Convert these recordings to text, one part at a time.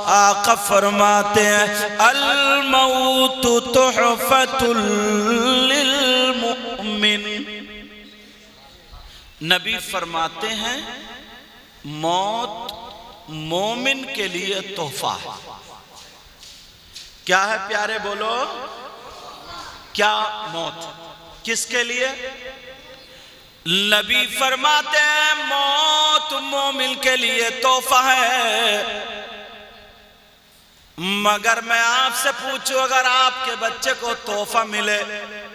आका फरमाते हैं अल मौतु तुहफतुल लिल मुमिन। नबी फरमाते हैं मौत मोमिन के लिए तोहफा है। क्या है प्यारे बोलो, क्या मौत किसके लिए? नबी फरमाते हैं मौत मोमिन के लिए तोहफा है। मगर मैं आपसे पूछूं, अगर आपके बच्चे को तोहफा मिले,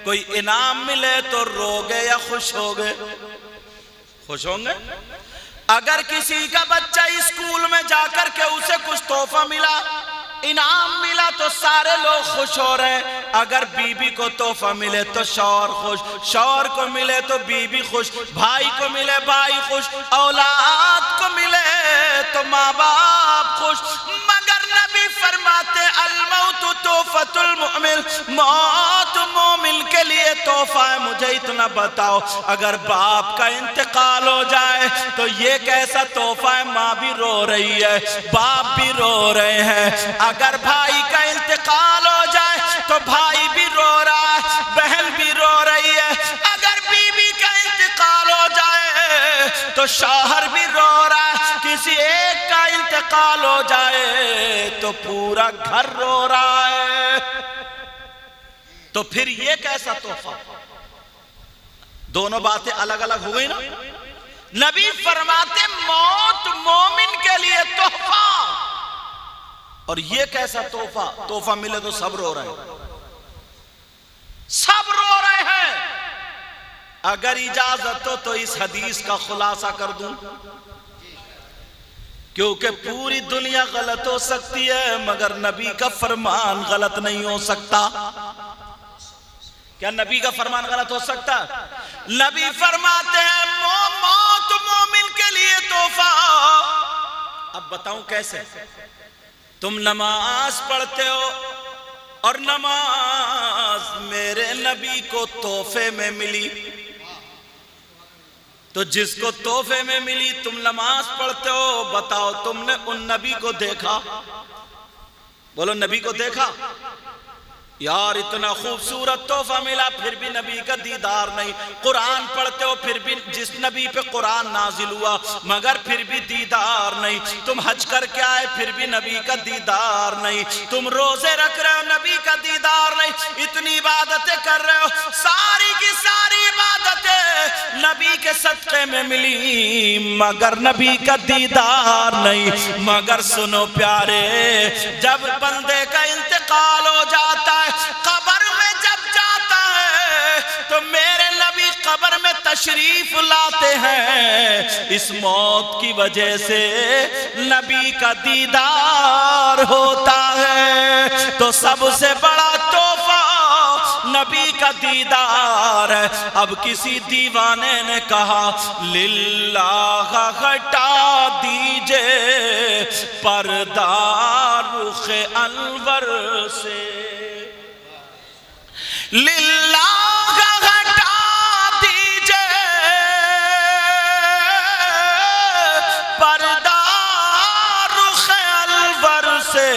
कोई इनाम मिले, तो रोगे या खुश होगे? खुश होंगे। अगर किसी का बच्चा स्कूल में जाकर के उसे कुछ तोहफा मिला, इनाम मिला, तो सारे लोग खुश हो रहे हैं। अगर बीबी को तोहफा मिले तो शौहर खुश, शौहर को मिले तो बीबी खुश, भाई को मिले भाई खुश, औलाद को मिले तो माँ बाप खुश। मगर नबी फरमाते अल मौतु तोहफतुल मुमिन, मौत मोमिन के लिए तोहफा है। मुझे इतना बताओ, अगर बाप का इंतकाल हो जाए तो ये कैसा तोहफा है? माँ भी रो रही है, बाप भी रो रहे हैं। अगर भाई का इंतकाल हो जाए तो भाई भी रो रहा है, बहन भी रो रही है। अगर बीवी का इंतकाल हो जाए तो शौहर भी रो रहा है। किसी एक का इंतकाल हो जाए तो पूरा घर रो रहा है। तो फिर ये कैसा तोहफा? दोनों बातें अलग अलग हो गई ना। नबी फरमाते मौत मोमिन के लिए तोहफा, और ये कैसा तोहफा? तोहफा मिले तो सब रो रहे हैं, सब रो रहे हैं। अगर इजाजत हो तो इस हदीस का खुलासा कर दूं, क्योंकि पूरी दुनिया गलत हो सकती है मगर नबी का फरमान गलत नहीं हो सकता। क्या नबी का फरमान गलत हो सकता? नबी फरमाते हैं मौत मोमिन के लिए तोहफा। अब बताऊं कैसे? तुम नमाज पढ़ते हो और नमाज मेरे नबी को तोहफे में मिली, तो जिसको तोहफे में मिली तुम नमाज पढ़ते हो, बताओ तुमने उन नबी को देखा? बोलो नबी को देखा? यार इतना खूबसूरत तोहफा मिला फिर भी नबी का दीदार नहीं। कुरान पढ़ते हो फिर भी जिस नबी पे कुरान नाजिल हुआ मगर फिर भी दीदार नहीं। तुम हज करके आए फिर भी नबी का दीदार नहीं। तुम रोजे रख रहे हो नबी का दीदार नहीं। इतनी इबादतें कर रहे हो, सारी की सारी इबादतें नबी के सदक़े में मिली मगर नबी का दीदार नहीं। मगर सुनो प्यारे, जब बंदे का इंतकाल हो जाता है, कब्र में जब जाता है तो मेरे नबी कब्र में तशरीफ लाते हैं। इस मौत की वजह से नबी का दीदार होता है। तो सबसे बड़ा तोहफा नबी का दीदार है। अब किसी दीवाने ने कहा लिल्लाह हटा दीजिए पर्दा रुखे अनवर से, लिल्लाह हटा दीजिए पर्दा रुखे अनवर से,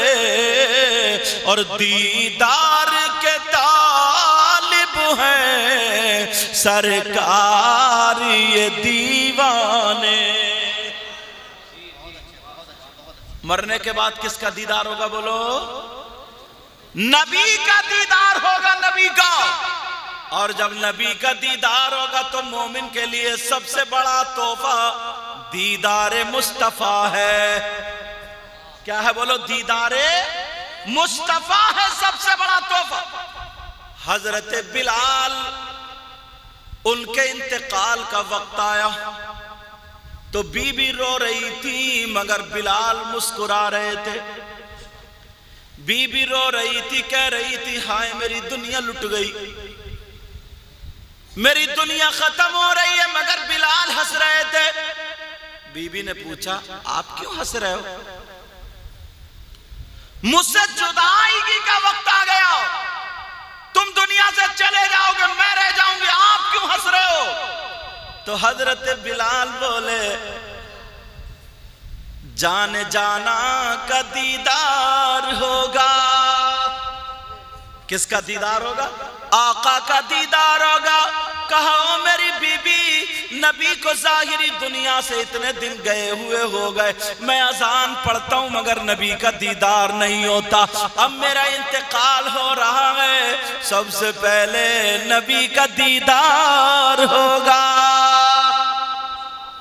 और दीदार के तालिब हैं सरकार ये दीवाने। मरने के बाद किसका दीदार होगा? बोलो नबी का दीदार होगा, नबी का। और जब नबी का दीदार होगा तो मोमिन के लिए सबसे बड़ा तोहफा दीदारे मुस्तफा है। क्या है? बोलो दीदारे मुस्तफा है सबसे बड़ा तोहफा। हजरत बिलाल, उनके इंतकाल का वक्त आया तो बीबी रो रही थी मगर बिलाल मुस्कुरा रहे थे। बीबी रो रही थी, कह रही थी हाय मेरी दुनिया लुट गई, मेरी दुनिया खत्म हो रही है, मगर बिलाल हंस रहे थे। बीबी ने पूछा आप क्यों हंस रहे हो? मुझसे जुदाई का वक्त आ गया, तुम दुनिया से चले जाओगे, मैं रह जाऊंगी, आप क्यों हंस रहे हो? तो हजरत बिलाल बोले जाने जाना का दीदार होगा। किसका दीदार होगा? आका का दीदार होगा। कहा ओ मेरी बीबी, नबी को जाहिरी दुनिया से इतने दिन गए हुए हो गए, मैं अजान पढ़ता हूं मगर नबी का दीदार नहीं होता। अब मेरा इंतकाल हो रहा है, सबसे पहले नबी का दीदार होगा।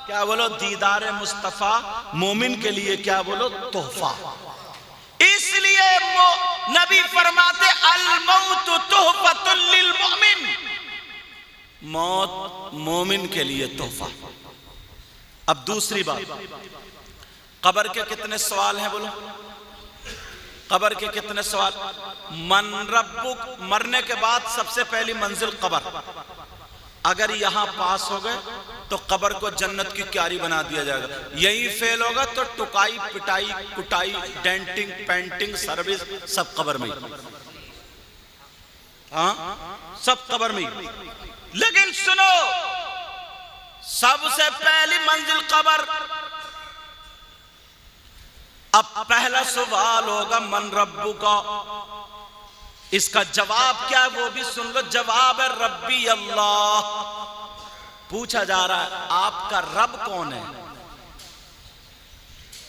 क्या बोलो? दीदार मुस्तफा मोमिन के लिए क्या बोलो? तोहफा। इसलिए नबी फरमाते अल मौत तोहफतुल लिल मोमिन, मौत मोमिन के लिए तोहफा। अब दूसरी बात, कब्र के कितने सवाल हैं बोलो? कब्र के कितने सवाल? मन रब्बुक, मरने के बाद सबसे पहली मंजिल कब्र। अगर यहां पास हो गए तो कब्र को जन्नत की क्यारी बना दिया जाएगा। यही फेल होगा तो टुकाई पिटाई कुटाई डेंटिंग पेंटिंग सर्विस सब कब्र में। हाँ, सब कब्र में। लेकिन सुनो, सबसे पहली मंजिल कब्र। अब पहला सवाल होगा मन रब्बु का। इसका जवाब क्या है वो भी सुन लो। जवाब है रब्बी अल्लाह। पूछा जा रहा है आपका रब कौन है?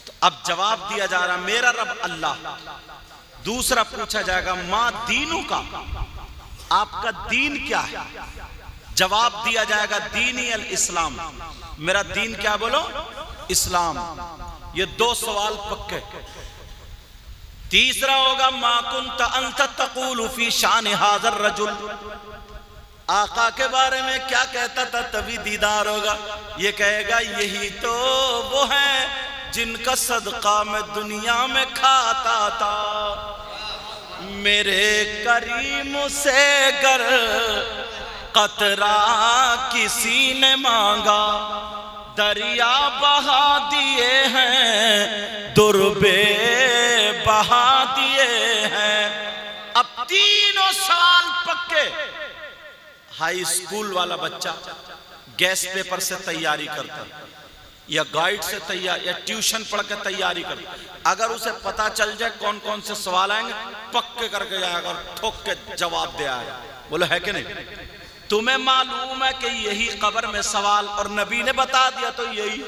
तो अब जवाब दिया जा रहा है मेरा रब अल्लाह। दूसरा पूछा जाएगा मां दीनू का, आपका दीन क्या है? जवाब दिया जाएगा दीनी अल इस्लाम, मेरा दीन क्या बोलो? इस्लाम। ये दो सवाल पक्के। तीसरा होगा मा कुंत अंत तक़ूलु फी शान हाज़र रजुल, आका के बारे में क्या कहता था? तभी दीदार होगा। ये कहेगा यही तो वो है जिनका सदका मैं दुनिया में खाता था। मेरे करीम से गर कतरा किसी ने मांगा, दरिया बहा दिए हैं, दुर्बे बहा दिए हैं। अब तीनों सवाल पक्के। हाई स्कूल वाला बच्चा गैस पेपर से तैयारी करता या गाइड से तैयारी या ट्यूशन पढ़ के तैयारी करता, अगर उसे पता चल जाए कौन कौन से सवाल आएंगे पक्के करके जाएगा और ठोक के जवाब दे आएगा। बोलो है कि नहीं? तुम्हें मालूम है कि यही कब्र में सवाल और नबी ने बता दिया तो यही,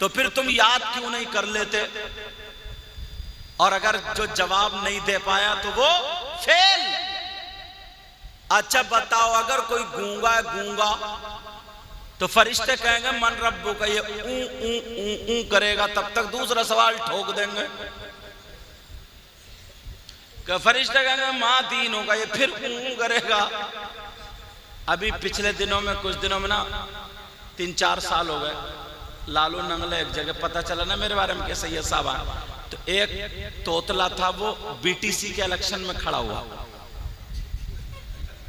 तो फिर तुम याद क्यों नहीं कर लेते? और अगर जो जवाब नहीं दे पाया तो वो फेल। अच्छा बताओ, अगर कोई गूंगा है, गूंगा, तो फरिश्ते कहेंगे मन रब्बु का, ये ऊ करेगा तब तक दूसरा सवाल ठोक देंगे। फरिश्ते कहेंगे मां दीन होगा, ये फिर ऊ करेगा। अभी पिछले दिनों में, कुछ दिनों में ना 3-4 साल हो गए, लालू नंगले एक जगह पता चला ना मेरे बारे में कि सैयद साहब आए, तो एक तोतला था वो बीटीसी के इलेक्शन में खड़ा हुआ।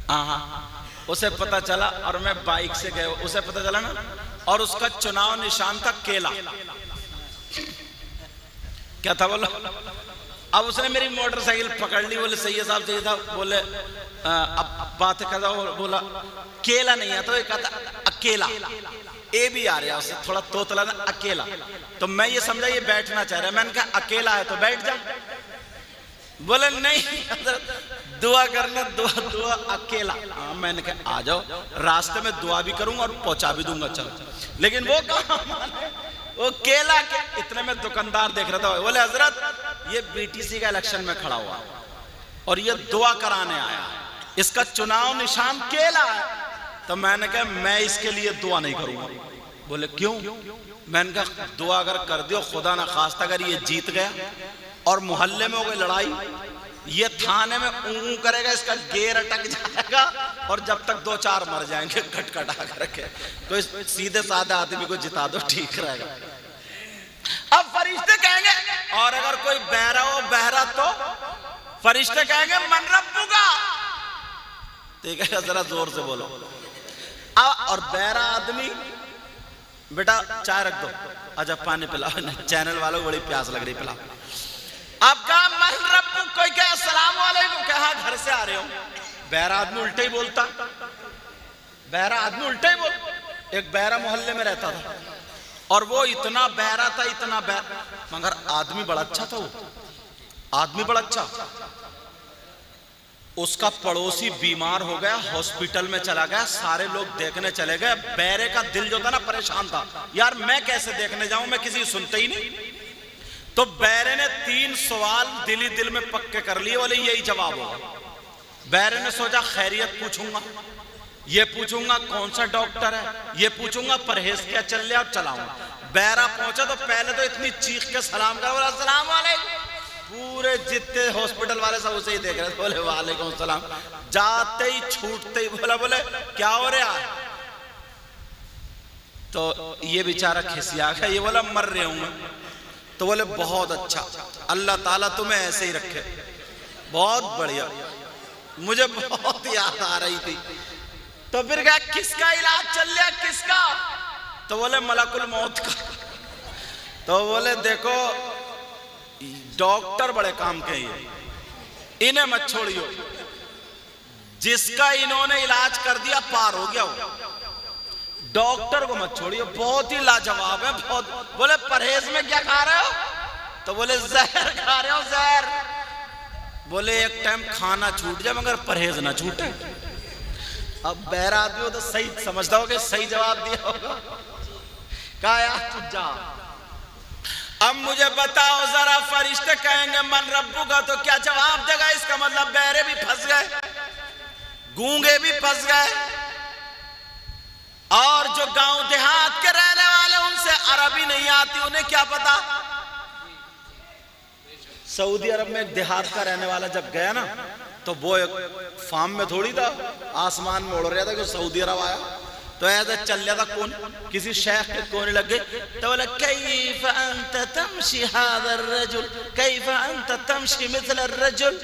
हाँ, उसे पता चला और मैं बाइक से गया, उसे पता चला ना, और उसका चुनाव निशान था केला। क्या था बोलो? अब उसने मेरी मोटरसाइकिल पकड़ ली, बोले सैयद साहब, बोले अब बात करता, बोला केला नहीं है, तो एक कहता अकेला, ए भी आ रहा, उससे थोड़ा तोतला ना, अकेला। तो मैं ये समझा ये बैठना चाह रहा है, मैंने कहा अकेला है तो बैठ जा। बोले नहीं दुआ करना, दुआ अकेला। मैंने कहा आ जाओ, रास्ते में दुआ भी करूंगा और पहुंचा भी दूंगा, चलो। लेकिन वो कहा, वो केला के इतने में दुकानदार देख रहा था, बोले हजरत ये बीटीसी का इलेक्शन में खड़ा हुआ और ये दुआ कराने आया, इसका चुनाव निशान केला है। तो मैंने कहा मैं इसके लिए दुआ नहीं करूंगा। बोले क्यों? मैंने कहा दुआ अगर कर दियो, खुदा ना खास्ता अगर ये जीत गया और मोहल्ले में हो गई लड़ाई, ये थाने में ऊं करेगा, इसका गेर अटक जाएगा और जब तक 2-4 मर जाएंगे खटखटा करके, तो इस सीधे साधे आदमी को जिता दो, ठीक रहेगा। अब फरिश्ते कहेंगे, और अगर कोई बहरा हो, बहरा, तो फरिश्ते कहेंगे मन रब्बुका, ठीक है, जरा जोर से बोलो। और बहरा आदमी, बेटा चाय रख दो, अच्छा पानी पिलाओ, चैनल वालों को बड़ी प्यास लग रही, पिलाओ। अब कहा मन रब्बु, कोई कहे अस्सलाम वालेकुम, कहा घर से आ रहे हो। बहरा आदमी उल्टे ही बोलता, बहरा आदमी उल्टे ही बोल। एक बहरा मोहल्ले में रहता था, और वो इतना बहरा था, इतना बहरा, मगर आदमी बड़ा अच्छा था वो, आदमी बड़ा अच्छा। उसका पड़ोसी बीमार हो गया, हॉस्पिटल में चला गया, सारे लोग देखने चले गए। बहरे का दिल जो था ना परेशान था, यार मैं कैसे देखने जाऊं, मैं किसी सुनते ही नहीं। तो बहरे ने 3 सवाल दिल ही दिल में पक्के कर लिए, बोले यही जवाब होगा। बहरे ने सोचा खैरियत पूछूंगा, ये पूछूंगा कौन सा डॉक्टर है, ये पूछूंगा परहेज क्या चल रहा और चलाऊंगा। बहरा पहुंचा तो पहले तो इतनी चीख के सलाम करा, बोला अस्सलाम वालेकुम। पूरे जितने हॉस्पिटल वाले सब उसे ही देख रहे थे, बोले वालेकुम सलाम। जाते ही छूटते ही बोले क्या हो रहा है। तो ये बेचारा खिसिया गया, ये बोला मर रहा हूं मैं। तो बोले बहुत अच्छा, अल्लाह ताला तुम्हें ऐसे ही रखे, बहुत बढ़िया। मुझे बहुत याद आ रही थी। तो फिर क्या किसका इलाज चल रहा, किसका? तो बोले मलकुल मौत का। तो बोले देखो डॉक्टर बड़े काम के हैं, इन्हें मत छोड़ियो। जिसका इन्होंने इलाज कर दिया पार हो गया वो, डॉक्टर को मत छोड़िए, बहुत ही लाजवाब है बहुत। बोले परहेज में क्या खा रहे हो? तो बोले जहर खा रहे हो, जहर। बोले एक टाइम खाना छूट जाए मगर परहेज ना छूटे। अब बहरा आदमी हो तो सही समझता हो कि सही जवाब दिया होगा। कहा यार तू जा। अब मुझे बताओ जरा, फरिश्ते कहेंगे मन रब्बू का, तो क्या जवाब देगा? इसका मतलब बहरे भी फंस गए, गूंगे भी फंस गए, और जो गांव देहात के रहने वाले उनसे अरबी नहीं आती, उन्हें क्या पता। सऊदी अरब में एक देहात का रहने वाला जब गया ना, तो वो एक फार्म में थोड़ी था, आसमान में उड़ रहा था कि सऊदी अरब आया। तो ऐसा चल रहा था, कौन किसी शेख के कोने लग गए। तो बोला कैफ अंत तमशी हादर रजुल, कैफ अंत तमशी मिथल अर्रजुल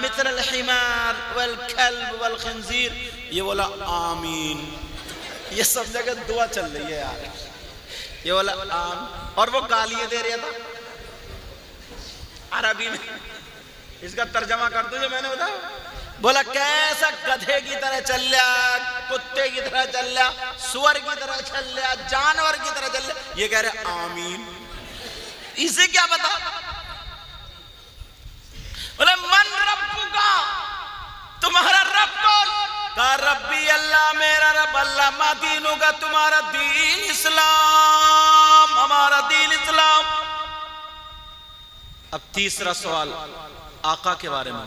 मिथल अलहिमार वल कल्ब वल खंजीर। ये बोला आमीन। ये सब जगह दुआ चल रही है यार। ये बोला आमीन, और वो गालियां दे रहा था अरबी में। इसका तर्जमा कर दो जो मैंने बताया। बोला कैसा गधे की तरह चल रहा, कुत्ते की तरह चल रहा, सुअर की तरह चल रहा, जानवर की तरह चल रहा। ये कह रहे आमीन। इसे क्या पता? बोले मन रब्बू का, तुम्हारा रब कौन? कहा रब्बी अल्लाह, मेरा रब अल्लाह। मा दीनू का, तुम्हारा दीन इस्लाम, हमारा दीन इस्लाम। अब तीसरा सवाल आका के बारे में,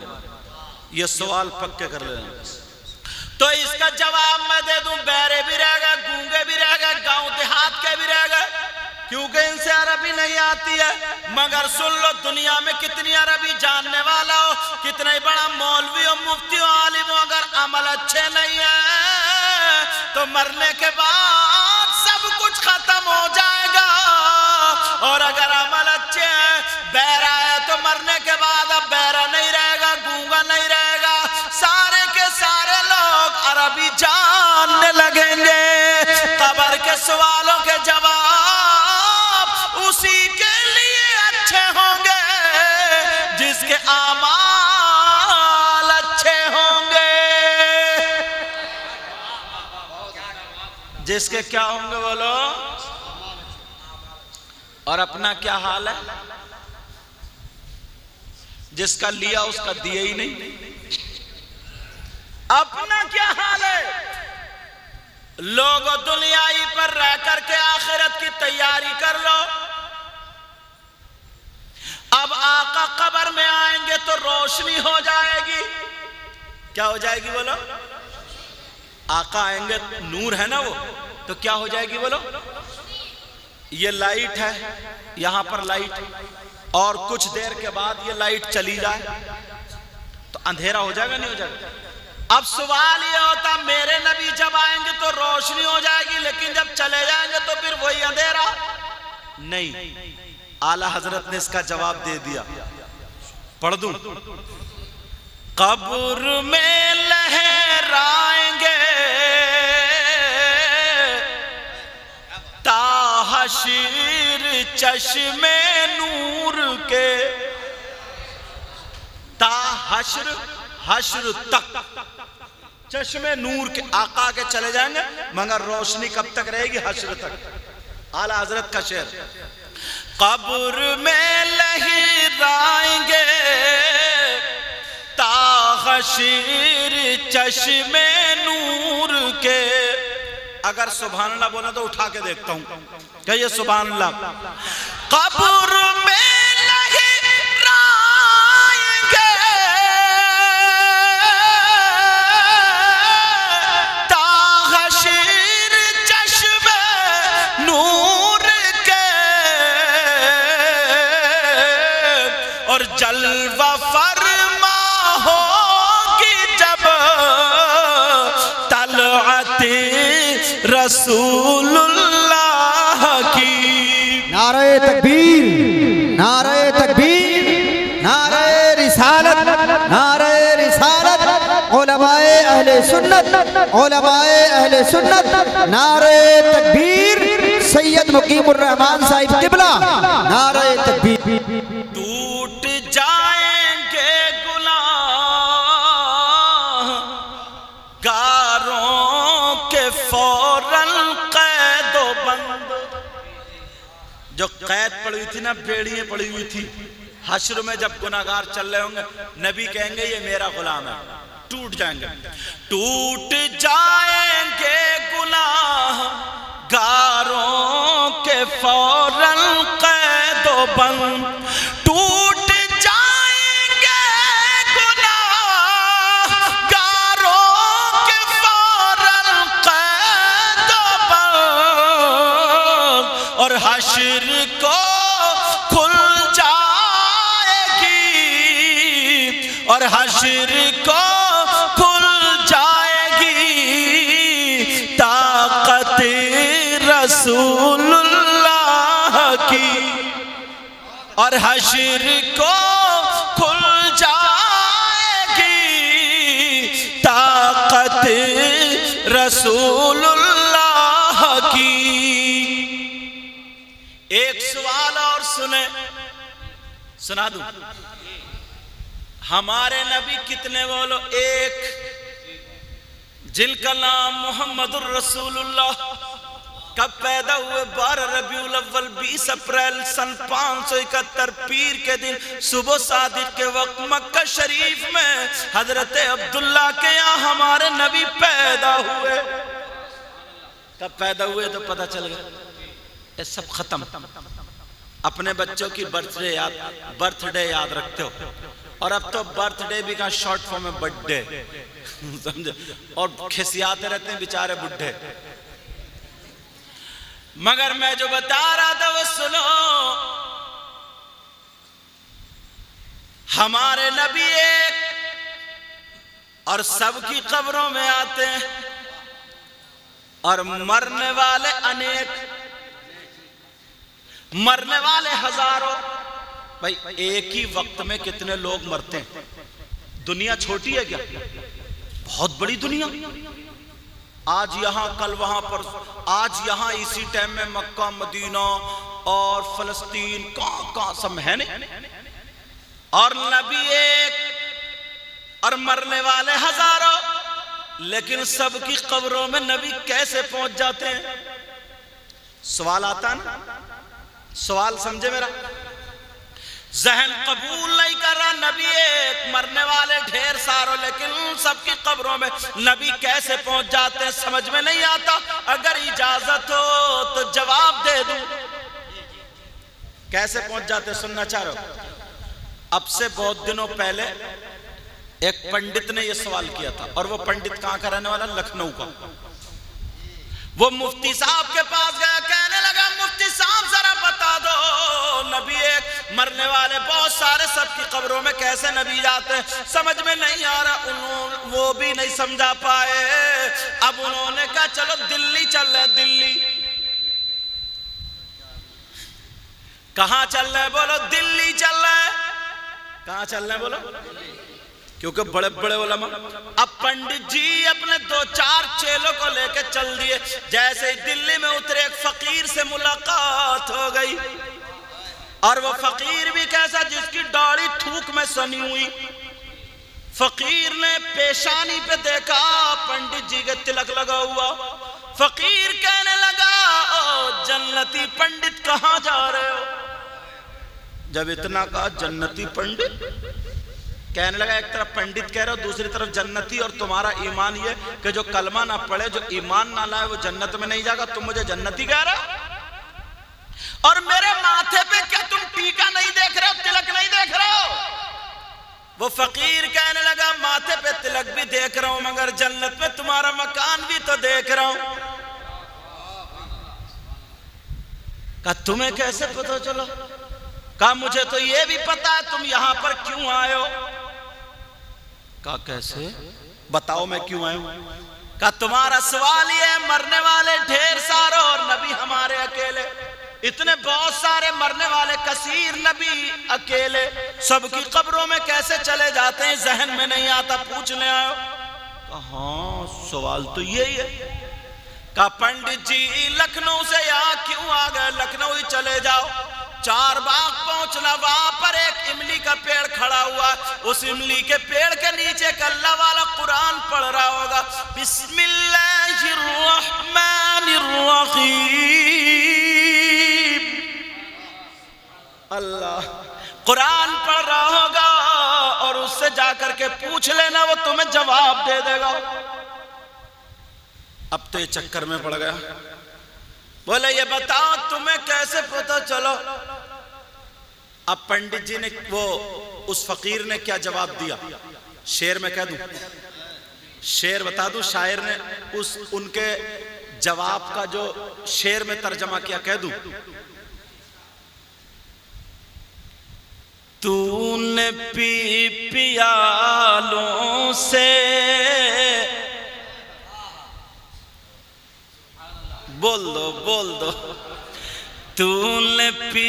ये सवाल पक्के कर लेना। तो इसका जवाब मैं दे दूं, बहरे भी रह गए, गूंगे भी रह गए, गांव देहात के भी रह गए, क्योंकि इनसे अरबी नहीं आती है। मगर सुन लो, दुनिया में कितनी अरबी जानने वाला हो, कितना ही बड़ा मौलवी हो, मुफ्ती हो, आलिम हो, अगर अमल अच्छे नहीं है तो मरने के बाद सब कुछ खत्म हो जाएगा। और अगर अमल अच्छे हैं, बहरा है तो मरने के बाद अब बहरा नहीं रहेगा, गूंगा नहीं रहेगा, सारे के सारे लोग अरबी जानने लगेंगे। कब्र के सवालों के जवाब उसी के लिए अच्छे होंगे जिसके आमाल अच्छे होंगे। जिसके क्या होंगे बोलो? और अपना क्या हाल है? जिसका लिया उसका दिया ही नहीं। अपना क्या हाल है? लोगों दुनियाई पर रह करके आखिरत की तैयारी कर लो। अब आका कब्र में आएंगे तो रोशनी हो जाएगी। क्या हो जाएगी बोलो? आका आएंगे, नूर है ना वो, तो क्या हो जाएगी बोलो? ये लाइट है, यहां पर लाइट, और कुछ देर के बाद ये लाइट चली जाए तो अंधेरा हो जाएगा नहीं हो जाएगा? अब सवाल ये होता, मेरे नबी जब आएंगे तो रोशनी हो जाएगी, लेकिन जब चले जाएंगे तो फिर वही अंधेरा? नहीं, आला हजरत ने इसका जवाब दे दिया। पढ़ दूं? कब्र में लहराएंगे ताहशीर चश्मे नूर के, ताहश्र हश्र तक चश्मे नूर के। आका के चले जाएंगे मगर रोशनी कब तक रहेगी? हश्र तक। आला हजरत का शेर, कब्र में लहराएंगे ताहशीर चश्मे नूर के। अगर सुभान अल्लाह बोले तो उठा के देखता हूं, कहिए सुभान अल्लाह। कब्र में लहराएंगे ताहशीर चश्मे नूर के, और जलवा फरमा होगी जब तलअते रसूलुल्लाह की। नारे तकबीर, नारे तकबीर, नारे रिसालत, नारे रिसालत, उलमाए अहले सुन्नत, उलमाए अहले सुन्नत, नारे तकबीर, सैयद मुकीमुर रहमान साहिब किबला, नारे तकबीर। टूट जाएंगे गुनाहगारों के फौरन कैदो बंद। जो कैद पड़ी हुई थी ना, बेड़ियां पड़ी हुई थी, हश्र में जब गुनाहगार चल रहे होंगे, नबी कहेंगे ये मेरा गुलाम है, टूट जाएंगे। टूट जाएंगे गुनाहगारों के फौरन कैदो बंद, टूट जाएंगे गुनाहगारों के फौरन कैदो बंद, और हश्र को खुल जाएगी, और हश्र को खुल जाएगी ताकत रसूलुल्लाह की, और हश्र को खुल जाएगी ताकत रसूलुल्लाह की। एक सवाल और सुना दूं, हमारे नबी कितने बोलो? एक, जिनका नाम मोहम्मदुर रसूलुल्लाह, कब पैदा हुए? 12 रबीउल अव्वल 20 अप्रैल सन 571 पीर के दिन सुबह सादिक के वक्त मक्का शरीफ में हजरत अब्दुल्ला के यहाँ हमारे नबी पैदा हुए। कब पैदा हुए तो पता चल गया, ये सब खत्म। अपने बच्चों की बर्थडे याद रखते हो, और अब तो बर्थडे भी का शॉर्ट फॉर्म में बर्थडे समझे, और खिसियाते रहते हैं बेचारे बुढ़े। मगर मैं जो बता रहा था वो सुनो, हमारे नबी एक और सबकी कब्रों में आते हैं, और मरने वाले अनेक, मरने वाले हजारों। भाई एक ही वक्त में कितने लोग मरते हैं? दुनिया छोटी है क्या? बहुत बड़ी दुनिया। आज यहां कल वहां पर, आज यहां इसी टाइम में मक्का मदीना और फलस्तीन कहां सब है नहीं, और नबी एक और मरने वाले हजारों। लेकिन सबकी कब्रों में नबी कैसे पहुंच जाते हैं? सवाल आता है ना, सवाल समझे मेरा, जहन कबूल नहीं कर रहा। नबी एक, मरने वाले ढेर सारों, लेकिन सबकी कब्रों में नबी कैसे पहुंच जाते हैं समझ में नहीं आता। अगर इजाजत हो तो जवाब दे दूं, कैसे पहुंच जाते सुनना चाह रहे हो? अब से बहुत दिनों पहले एक पंडित ने यह सवाल किया था, और वो पंडित कहां का रहने वाला? लखनऊ का। वो मुफ्ती साहब के पास गया, कहने लगा मुफ्ती साहब जरा बता दो, नबी एक, मरने वाले बहुत सारे, सबकी कब्रों में कैसे नबी जाते हैं? समझ में नहीं आ रहा। वो भी नहीं समझा पाए। अब उन्होंने कहा चलो दिल्ली चल रहे। दिल्ली कहां चल रहे? बोलो दिल्ली चल रहे। कहां चल रहे बोलो? क्योंकि बड़े बड़े उलमा। अब पंडित जी अपने 2-4 चेलों को लेकर चल दिए। जैसे ही दिल्ली में उतरे, एक फकीर से मुलाकात हो गई, और वो फकीर भी कैसा, जिसकी दाढ़ी थूक में सनी हुई। फकीर ने पेशानी पे देखा पंडित जी के तिलक लगा हुआ। फकीर कहने लगा, ओ जन्नती पंडित कहां जा रहे हो? जब इतना कहा जन्नती पंडित, कहने लगा एक तरफ पंडित कह रहे हो, दूसरी तरफ जन्नती, और तुम्हारा ईमान ये कि जो कलमा ना पढ़े, जो ईमान ना लाए वो जन्नत में नहीं जाएगा, तुम मुझे जन्नती कह रहे हो? और मेरे माथे पे क्या तुम टीका नहीं देख रहे हो, तिलक नहीं देख रहे हो? वो फकीर कहने लगा माथे पे तिलक भी देख रहा हूं, मगर जन्नत में तुम्हारा मकान भी तो देख रहा हूं। कहा तुम्हें कैसे पता चला? कहा मुझे तो ये भी पता है तुम यहां पर क्यों आए हो। कहा कैसे, बताओ मैं क्यों आया हूं। कहा तुम्हारा सवाल ये है, मरने वाले ढेर सारे और नबी हमारे अकेले, इतने बहुत सारे मरने वाले कसीर नबी अकेले, सबकी कब्रों में कैसे चले जाते हैं जहन में नहीं आता, पूछने आयो। कहा हाँ सवाल तो यही है। कहा पंडित जी लखनऊ से यहाँ क्यों आ गए, लखनऊ ही चले जाओ। चार बाग पहुंचना, वहां पर एक इमली का पेड़ खड़ा हुआ, उस इमली के पेड़ के नीचे एक अल्लाह वाला कुरान पढ़ रहा होगा, बिस्मिल्लाहिर्रहमानिर्रहीम, अल्लाह कुरान पढ़ रहा होगा, और उससे जाकर के पूछ लेना, वो तुम्हें जवाब दे देगा। अब तो ये चक्कर में पड़ गया। बोले ये बताओ तुम्हें कैसे पता चलो। अब पंडित जी ने, वो उस फकीर ने क्या जवाब दिया, शेर में कह दूं, शेर बता दूं, शायर ने उस उनके जवाब का जो शेर में तर्जमा किया कह दूं। तूने पी पियालों से, बोल दो, तूने पी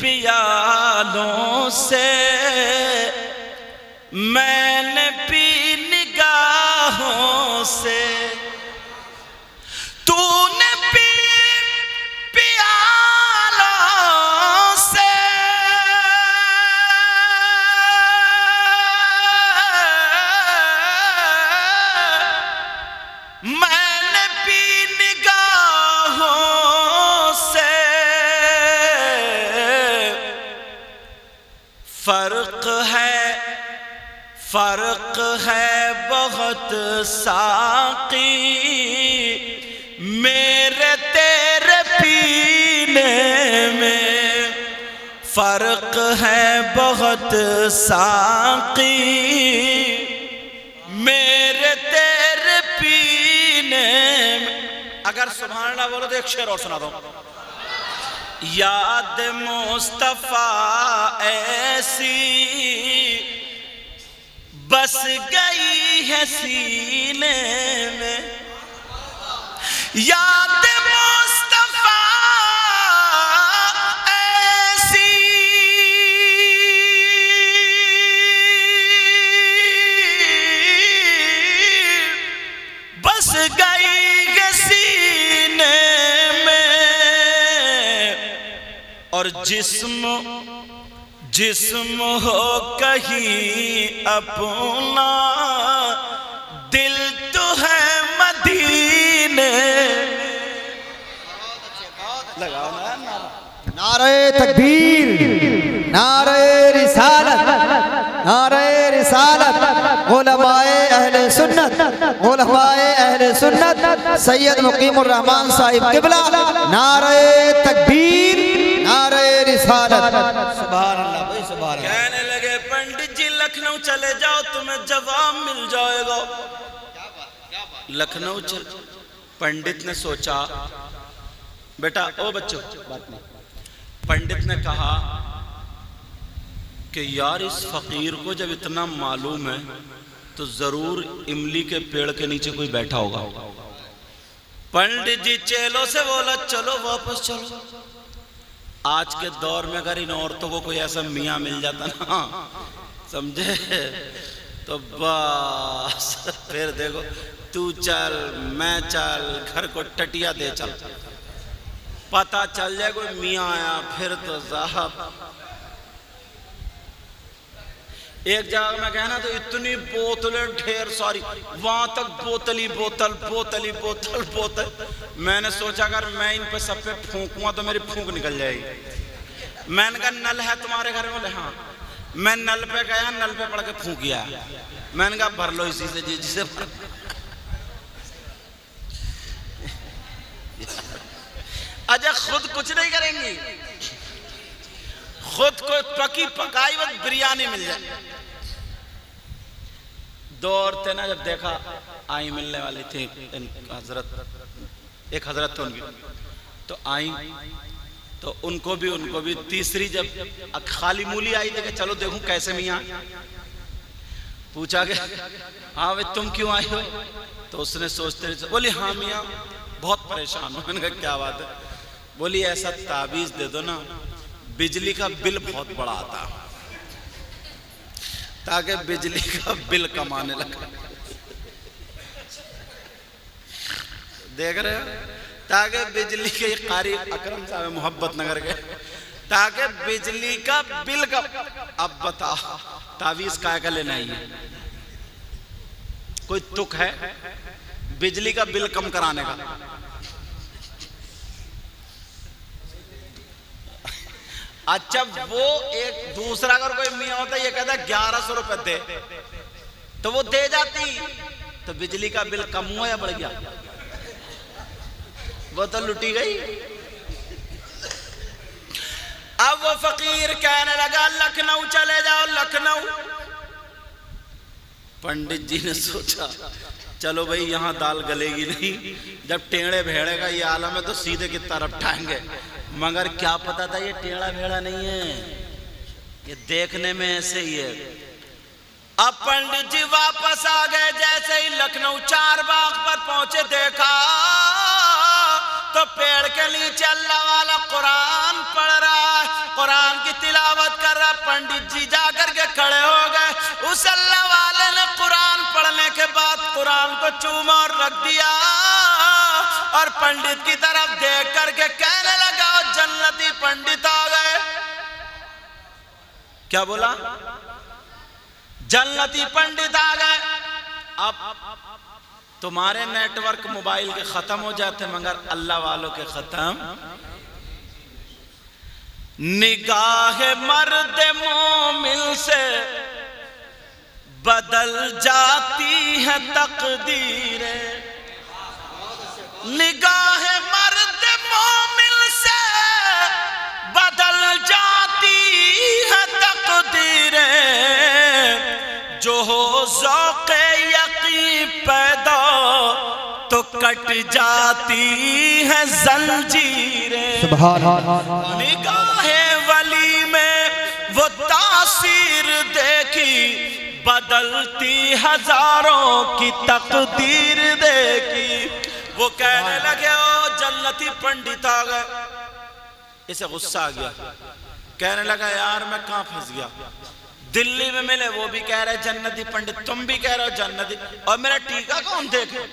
पियालों से, मैंने पी निगाहों से। तूने पी पियालों से, मैंने पी निगाहों से। फर्क है बहुत साकी मेरे तेरे पीने में, फर्क है बहुत साकी मेरे तेरे पीने में। अगर सुभान अल्लाह बोलो तो एक शेर और सुना दो। याद मुस्तफा ऐसी बस गई है सीने में, याद मुस्तफा ऐसी बस गई है सीने में, और जिस्म हो कहीं अपना, दिल तो है मदीने। लगाओ ना नारे तकबीर, नारे रिसालत, नारे रिसालत, उलमाए अहले सुन्नत, उलमाए अहले सुन्नत, सैयद मुकीमुर रहमान साहिब किबला, नारे तकबीर, नारे रिसालत। सुभान अल्लाह भाई, सुभान अल्लाह। कहने लगे पंडित जी लखनऊ चले जाओ, तुम्हें जवाब मिल जाएगा। लखनऊ चल, पंडित ने सोचा, बेटा ओ बच्चों बात नहीं। पंडित ने कहा कि यार इस फकीर को जब इतना मालूम है तो जरूर इमली के पेड़ के नीचे कोई बैठा होगा। पंडित जी चेलों से बोला चलो वापस चलो। आज के दौर में अगर इन औरतों को कोई ऐसा मियाँ मिल जाता ना, समझे, तो बस फिर देखो, तू चल मैं चल, घर को टटिया दे चल, पता चल जाए कोई मियाँ आया फिर तो साहब। एक जगह में गया ना तो इतनी बोतलें ढेर सारी, वहां तक बोतल ही बोतल, बोतल ही बोतल, बोतल। मैंने सोचा अगर मैं इन पे सब पे फूंकूंगा तो मेरी फूंक निकल जाएगी। मैंने कहा नल है तुम्हारे घर में? बोले हाँ। मैं नल पे गया, नल पे पड़ के फूंकिया। मैंने कहा भर लो इसी से जिसे अच्छा खुद कुछ नहीं करेंगी, खुद को पकी पकाई बस बिरयानी मिल जाए। दो औरतें ना जब देखा आई मिलने वाली थी हजरत, एक हजरत थे उनकी, तो आई तो उनको भी तीसरी जब खाली मूली आई थी कि चलो देखूं कैसे मियां, पूछा कि हाँ भाई तुम क्यों आई हो? तो उसने सोचते बोली हाँ मियां बहुत परेशान हूं। मैंने कहा क्या बात है? बोली ऐसा ताबीज दे दो ना बिजली का बिल बहुत बड़ा आता, ताकि बिजली का बिल कमाने लगा। देख रहे हो, ताकि बिजली के कारी अकरम साहब मोहब्बत नगर के, ताकि बिजली का बिल का। अब बताओ तावीज काय का लेना है? कोई तुक है बिजली का बिल कम कराने का? अच्छा वो एक दूसरा अगर कोई मियां होता ये कहता 1100 रुपए दे, तो वो दे जाती, तो बिजली का बिल कम हुआ या बढ़ गया? वो तो लुटी गई। अब वो फकीर कहने लगा लखनऊ चले जाओ, लखनऊ। पंडित जी ने सोचा चलो भाई यहाँ दाल गलेगी नहीं, जब टेढ़े भेड़े का ये आलम है तो सीधे की तरफ ठाएंगे। मगर क्या पता था ये टेढ़ा भेड़ा नहीं है, ये देखने में ऐसे ही है। अब पंडित जी वापस आ गए, जैसे ही लखनऊ चार बाग पर पहुंचे देखा तो पेड़ के नीचे अल्लाह वाला कुरान पढ़ रहा है, कुरान की तिलावत कर रहा। पंडित जी जाकर के खड़े हो गए। उस अल्लाह वाले ने कुरान पढ़ने के बाद कुरान को चूमा और रख दिया और पंडित की तरफ देख करके कहने लगा जन्नती पंडित आ गए। क्या बोला? जन्नती पंडित आ गए। अब तुम्हारे नेटवर्क मोबाइल के खत्म हो जाते मगर अल्लाह वालों के खत्म। निगाह मर्द मोमिन से बदल जाती है तकदीरें, निगाह मर्द मोमिन से बदल जाती है तकदीरें, जो हो ज़ौक़े यक़ीन पैदा तो कट जाती है जंजीरें। सुभान अल्लाह। निगाहे वली में वो तासीर देखी, बदलती हजारों की तकदीर देखी। वो कहने लगे ओ जन्नती पंडित आ गए। इसे गुस्सा आ गया, कहने लगा यार मैं कहां फंस गया। दिल्ली में मिले वो भी कह रहे जन्नती पंडित, तुम भी कह रहे हो जन्नती, और मेरा टीका कौन देखे?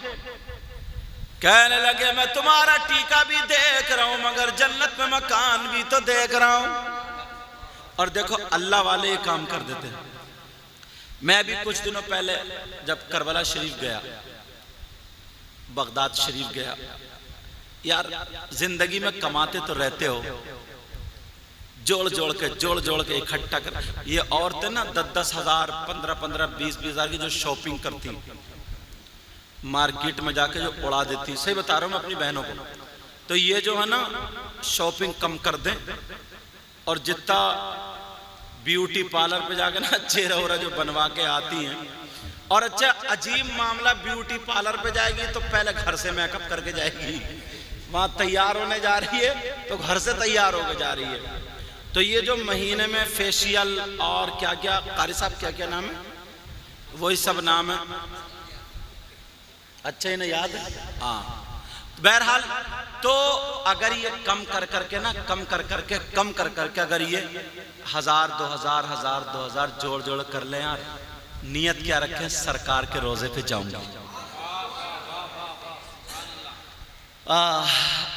कहने लगे मैं तुम्हारा टीका भी देख रहा हूं मगर जन्नत में मकान भी तो देख रहा हूं। और देखो अल्लाह वाले ये काम कर देते हैं। मैं भी कुछ दिनों पहले जब करबला शरीफ गया, बगदाद शरीफ गया, यार जिंदगी में कमाते तो रहते हो, जोड़ जोड़ के इकट्ठा कर। ये औरतें ना 10-10 हजार 15-15 20-20 हजार की जो शॉपिंग करती, मार्केट में जाके जो उड़ा देती, सही बता रहा हूं मैं अपनी बहनों को। तो ये जो है ना शॉपिंग कम कर दें और जितना ब्यूटी पार्लर पे जाके ना चेहरा वोरा जो बनवा के आती हैं। और अच्छा अजीब मामला, ब्यूटी पार्लर पे जाएगी तो पहले घर से मेकअप करके जाएगी, वहां तैयार होने जा रही है तो घर से तैयार होकर जा रही है। तो ये जो महीने में फेशियल और क्या क्या, कारी साहब क्या क्या नाम है, वही सब नाम है, अच्छा इन्हें याद है। हाँ बहरहाल, तो अगर ये कम कर करके अगर ये 1000 2000 जोड़ कर ले यार, नियत क्या रखें सरकार के रोजे पे जाऊंगा।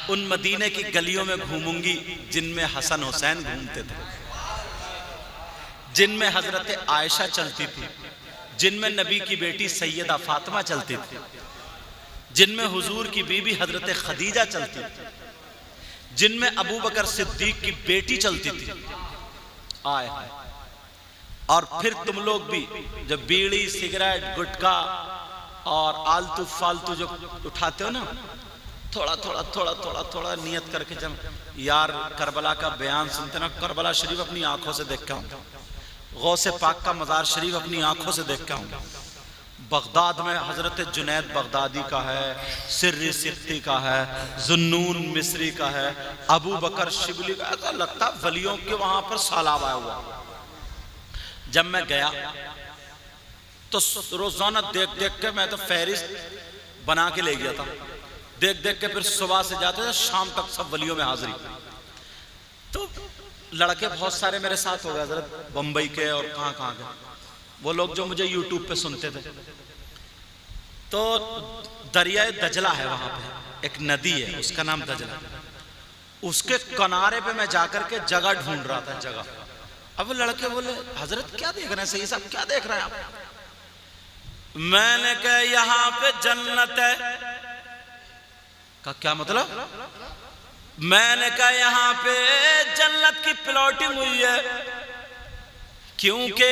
उन मदीने की गलियों में घूमूंगी जिनमें हसन हुसैन घूमते थे, जिनमें हजरत आयशा चलती थी, जिनमें नबी की बेटी सैयदा फातिमा चलती थी, जिनमें हुजूर की बीबी हजरत खदीजा चलती थी, जिनमें अबू बकर सिद्दीक की बेटी चलती थी। आए और फिर तुम लोग भी जब बीड़ी सिगरेट गुटखा और आलतू फालतू जो उठाते हो ना, थोड़ा थोड़ा थोड़ा थोड़ा थोड़ा नियत करके जब यार करबला का बयान सुनते ना, करबला शरीफ अपनी आंखों से देख के आऊंगा, गौसे पाक का मज़ार शरीफ अपनी आंखों से देख के आऊंगा, बगदाद में हजरत जुनैद बगदादी का है, सिर्री सिक्ती का है, जुन्नून मिस्री का है, अबू बकर शिबली का, ऐसा लगता वलियों के वहां पर सालाब आया हुआ। जब मैं गया तो रोजाना देख देख के मैं तो फहरिस्त बना के ले गया था, देख देख के फिर सुबह से जाते थे शाम तक सब वलियों में हाजिरी। तो लड़के बहुत सारे मेरे साथ हो गए हजरत, बम्बई के और कहाँ कहाँ के, वो लोग जो मुझे यूट्यूब पे सुनते थे। तो दरियाए दजला है वहां पे, एक नदी है उसका नाम दजला, उसके किनारे पे मैं जाकर के जगह ढूंढ रहा था, जगह। अब वो लड़के बोले हजरत क्या देख रहे हैं, सही साहब क्या देख रहे हैं आप? मैंने कहा यहाँ पे जन्नत है। का क्या मतलब? मैंने कहा यहाँ पे जन्नत की प्लॉटिंग हुई है, क्योंकि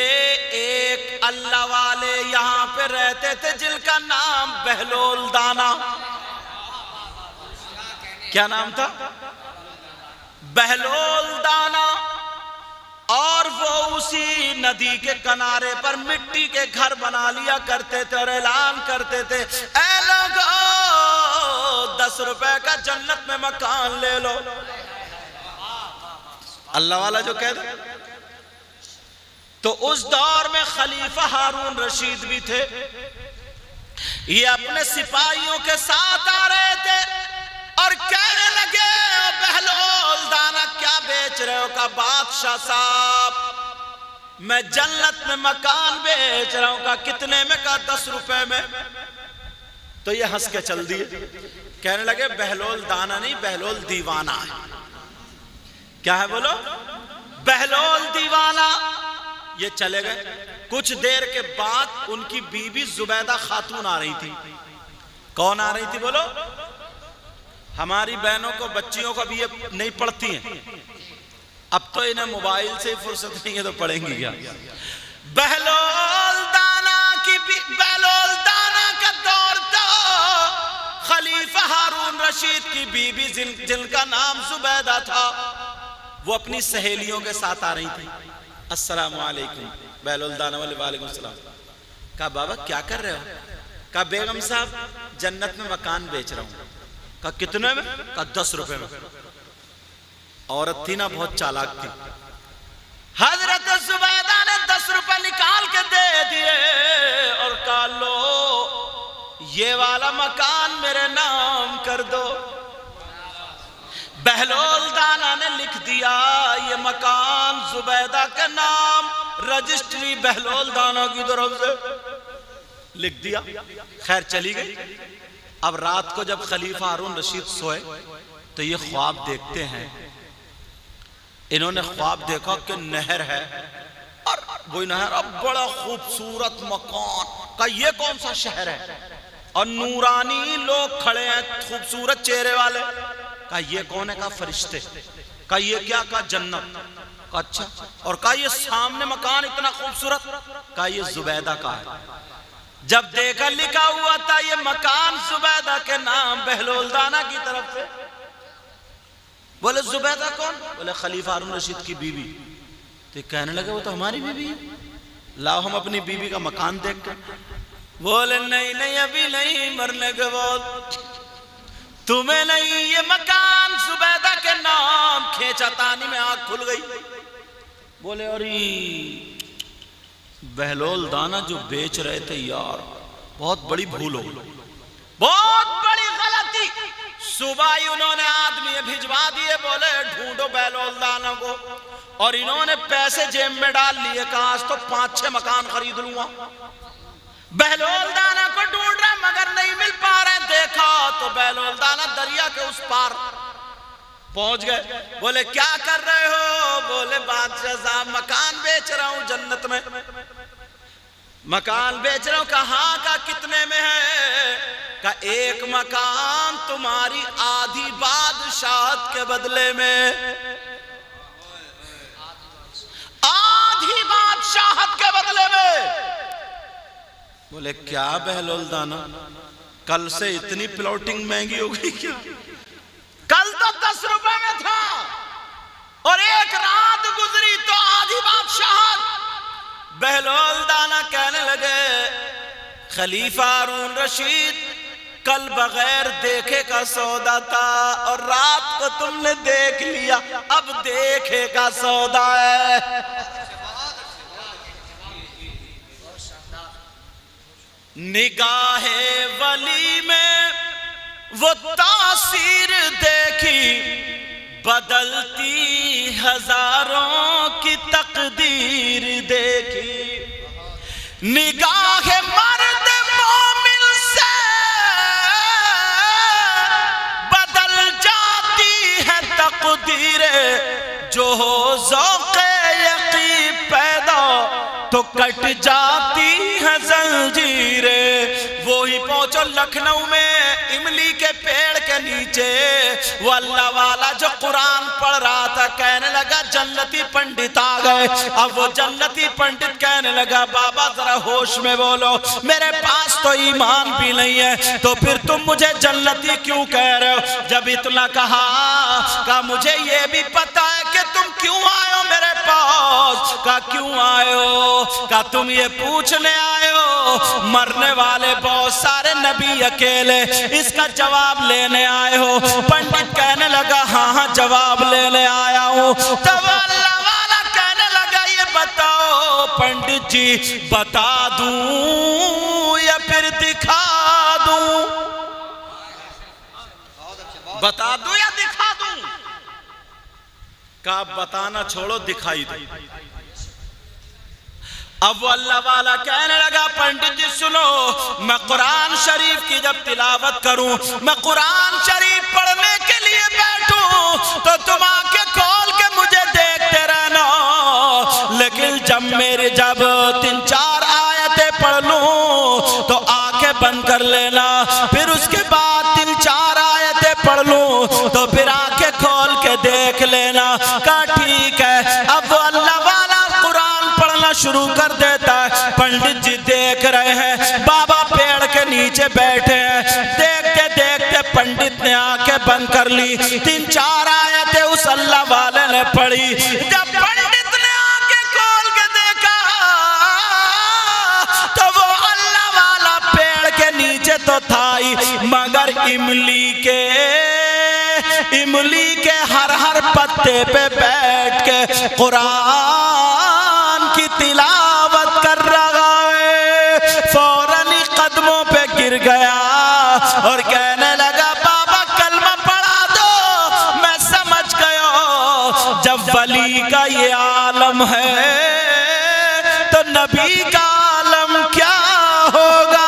एक अल्लाह वाले यहाँ पे रहते थे जिनका नाम बहलोल दाना। क्या नाम था? बहलोल दाना। और वो उसी नदी के किनारे पर मिट्टी के घर बना लिया करते थे और ऐलान करते थे, ऐ लोगो 10 रुपए का जन्नत में मकान ले लो। अल्लाह वाला जो कह दे। तो उस दौर में खलीफा हारून रशीद भी थे, ये अपने सिपाहियों के साथ आ रहे थे और कहने लगे बहलोल दाना क्या बेच रहे हो? का बादशाह साहब मैं जन्नत में मकान बेच रहा हूं। का कितने में? का 10 रुपए में। तो ये हंस के चल दिए, कहने लगे बहलोल दाना नहीं, बहलोल दीवाना है। क्या है बोलो? बहलोल दीवाना। ये चले गए। कुछ देर के बाद उनकी बीबी जुबैदा खातून आ रही थी। कौन आ रही थी बोलो? हमारी बहनों को, बच्चियों को भी ये नहीं पढ़ती हैं, अब तो इन्हें मोबाइल से ही फुर्सत नहीं है तो पढ़ेंगी क्या? बहलोल दाना की, बहलोल दाना का दौर था। खलीफा हारून रशीद की बीबी जिनका नाम जुबैदा था, वो अपनी सहेलियों के साथ आ रही थी। अस्सलाम वालेकुम। बहलोल दाना वाले वालेकुम सलाम। कहा बाबा क्या कर रहे हो? कहा बेगम साहब जन्नत में मकान बेच रहा हूं। कहा कितने में? कहा 10 रुपए में। औरत थी ना, बहुत चालाक थी। हजरत जुबैदा ने 10 रुपए निकाल के दे दिए और कहा लो ये वाला मकान मेरे नाम कर दो। बहलोल दाना ने लिख दिया ये मकान जुबैदा के नाम, रजिस्ट्री बहलोल दाना की तरफ से लिख दिया। खैर चली गई। अब रात को जब खलीफा हारून रशीद सोए तो ये ख्वाब देखते हैं। इन्होंने ख्वाब देखा कि नहर है और वो नहर, अब बड़ा खूबसूरत मकान। का ये कौन सा शहर है? और नूरानी लोग खड़े हैं, खूबसूरत चेहरे वाले। का ये कौन है? का फरिश्ते। का ये क्या? का जन्नत। का अच्छा। और का ये सामने मकान इतना खूबसूरत? का ये जुबैदा का है। जब देखा लिखा हुआ था ये मकान जुबैदा के नाम, बहलोल दाना की तरफ से। बोले जुबैदा कौन? बोले खलीफा हारून रशीद की बीवी। तो कहने लगे वो तो हमारी बीवी है, लाओ हम अपनी बीवी का मकान देख कर। बोले नहीं नहीं अभी नहीं, मरने के बाद तुम्हें नहीं, ये मकान जुबैदा के नाम। खींचा तानी में आंख खुल गई। बोले अरे बहलोल दाना जो बेच रहे थे यार, बहुत बड़ी भूल हो गई, बहुत बड़ी गलती। सुबह ही उन्होंने आदमी भिजवा दिए, बोले ढूंढो बहलोल दाना को। और इन्होंने पैसे जेब में डाल लिए, कहा आज तो 5-6 मकान खरीद लूंगा। बहलोल दाना को ढूंढ रहे मगर नहीं मिल पा रहे। देखा तो बहलोल दाना दरिया के उस पार पहुंच गए। बोले क्या कर रहे हो? बोले बादशाह साहब मकान बेच रहा हूं जन्नत में। मकान बेच रहा हूं। कहां का? कितने में है? का एक मकान तुम्हारी आधी बादशाहत के बदले में, आधी बादशाहत के बदले में। बोले क्या बहलोल दाना, कल से इतनी प्लॉटिंग महंगी हो गई क्या? कल तो 10 रुपए में था और एक रात गुजरी तो आधी बादशाहत। बहलोल दाना कहने लगे खलीफा हारून रशीद, कल बगैर देखे का सौदा था और रात को तुमने देख लिया, अब देखे का सौदा है। निगाहे वली में वो तासीर देखी, बदलती हजारों की तकदीर देखी। निगाहे मर्द मोमिन से बदल जाती है तकदीरें, जो हो ज़ौक़े यक़ीन पैदा तो कट जाती है जंजीरें। वो ही पहुंचो लखनऊ में इमली के पेड़ के नीचे, वो अल्लाह वाला जो कुरान पढ़ रहा था कहने लगा जन्नती पंडित आ गए। अब वो जन्नती पंडित कहने लगा बाबा जरा होश में बोलो, मेरे पास तो ईमान भी नहीं है, तो फिर तुम मुझे जन्नती क्यों कह रहे हो? जब इतना कहा मुझे ये भी पता है कि तुम क्यों आए हो मेरे पास। क्यों आए हो? तुम ये पूछने आए हो मरने वाले बहुत सारे नबी अकेले, इसका जवाब लेने आए हो? पंडित कहने लगा हाँ हाँ जवाब लेने आया हूं। तब अल्लाह वाला कहने लगा ये बताओ पंडित जी, बता दूं या फिर दिखा दूं? बता दूं या दिखा दूं? का बताना छोड़ो, दिखाई दो। अब वो अल्लाह वाला कहने लगा पंडित जी सुनो, मैं कुरान शरीफ की जब तिलावत करूं, मैं कुरान शरीफ पढ़ने के लिए बैठूं तो तुम आंखें खोल के मुझे देखते रहना, लेकिन जब 3-4 आयतें पढ़ लूं तो आंखें बंद कर लेना, फिर उसके बाद 3-4 आयतें पढ़ लूं तो फिर आंखें खोल के देख लेना। कहा ठीक है। अब वो अल्लाह वाला कुरान पढ़ना शुरू कर देता है। पंडित जी देख रहे हैं, बाबा पेड़ के नीचे बैठे हैं, देखते देखते पंडित ने आंखें बंद कर ली। 3-4 आयतें उस अल्लाह वाले ने पढ़ी। जब पंडित ने आंखें खोल के देखा तो वो अल्लाह वाला पेड़ के नीचे तो था ही, मगर इमली के हर पत्ते पे बैठ के कुरान की तिलावत कर रहा है। फौरन ही कदमों पे गिर गया और कहने लगा बाबा कलमा पढ़ा दो, मैं समझ गया जब वली का ये आलम है तो नबी का आलम क्या होगा।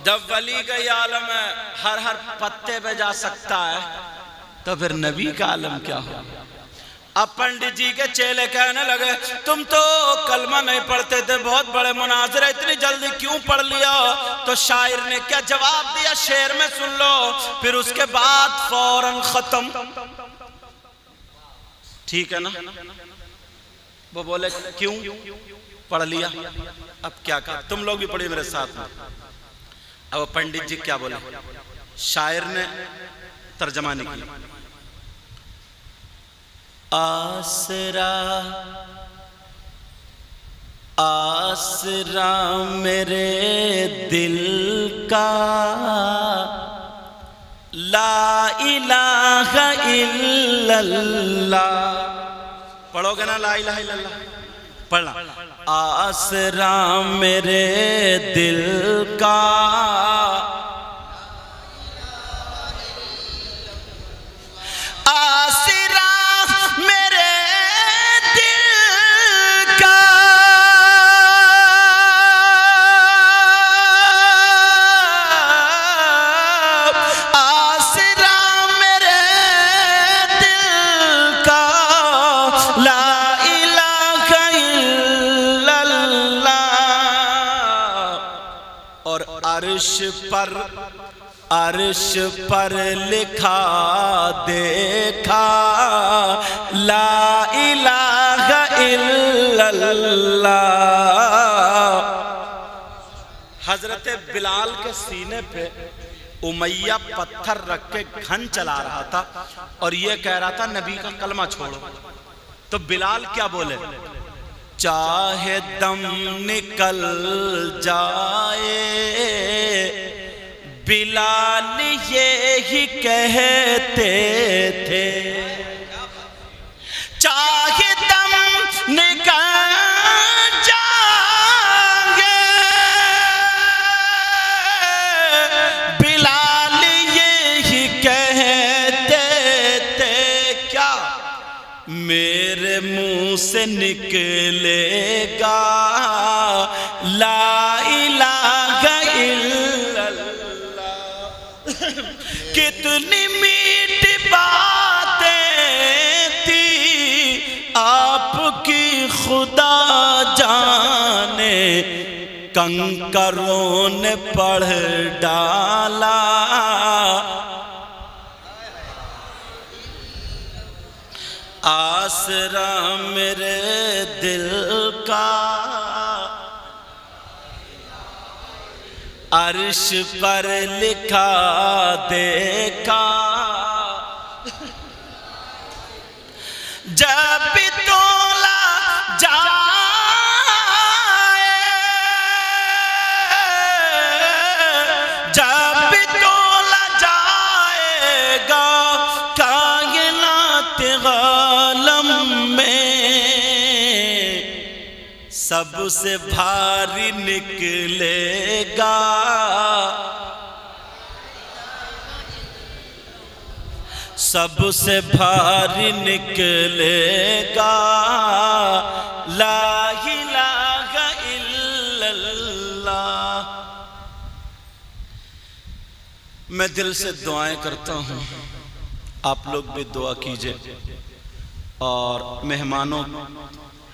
जब वली का ये आलम है हर पत्ते पे जा सकता है तो फिर नबी का आलम क्या होगा। अब पंडित जी के चेले कहने लगे तुम तो कलमा नहीं पढ़ते थे, बहुत बड़े मुनाज़िर, इतनी जल्दी क्यों पढ़ लिया? तो शायर ने क्या जवाब दिया शेर में सुन लो, फिर उसके बाद फौरन खत्म। ठीक है ना? वो बोले क्यों पढ़ लिया, अब क्या कर? तुम लोग भी पढ़िए मेरे साथ में। अब पंडित जी क्या बोले, शायर ने तर्जमा नहीं किया। आसरा आसरा मेरे दिल का, ला इलाहा इल्लल्लाह। पढ़ोगे ना ला इलाहा इल्लल्लाह? पढ़ना। आसरा मेरे दिल का, आसरा मेरे दिल का, अर्श पर लिखा देखा ला इलाहा इल्लल्लाह। हजरत बिलाल के सीने पे उमैया पत्थर रख के घन चला रहा था और ये कह रहा था नबी का कलमा छोड़ो। तो बिलाल क्या बोले, चाहे दम निकल जाए बिलाल ये ही कहते थे, चाहे दम निकल जाए बिलाल ये ही कहते थे, क्या मेरे मुंह से निकलेगा ला इलाहा इल्लल्लाह। कितनी मीठी बातें थी आपकी खुदा जाने, कंकरों ने पढ़ डाला आसरा मेरे दिल का। अर्श पर लिखा देखा जब भी तोला जाए, जब भी तोला जाएगा कायनात आलम में, सबसे भारी निकलेगा सबसे भारी निकलेगा ला इलाहा इल्लल्लाह। मैं दिल से दुआएं करता हूँ, आप लोग भी दुआ कीजिए। और मेहमानों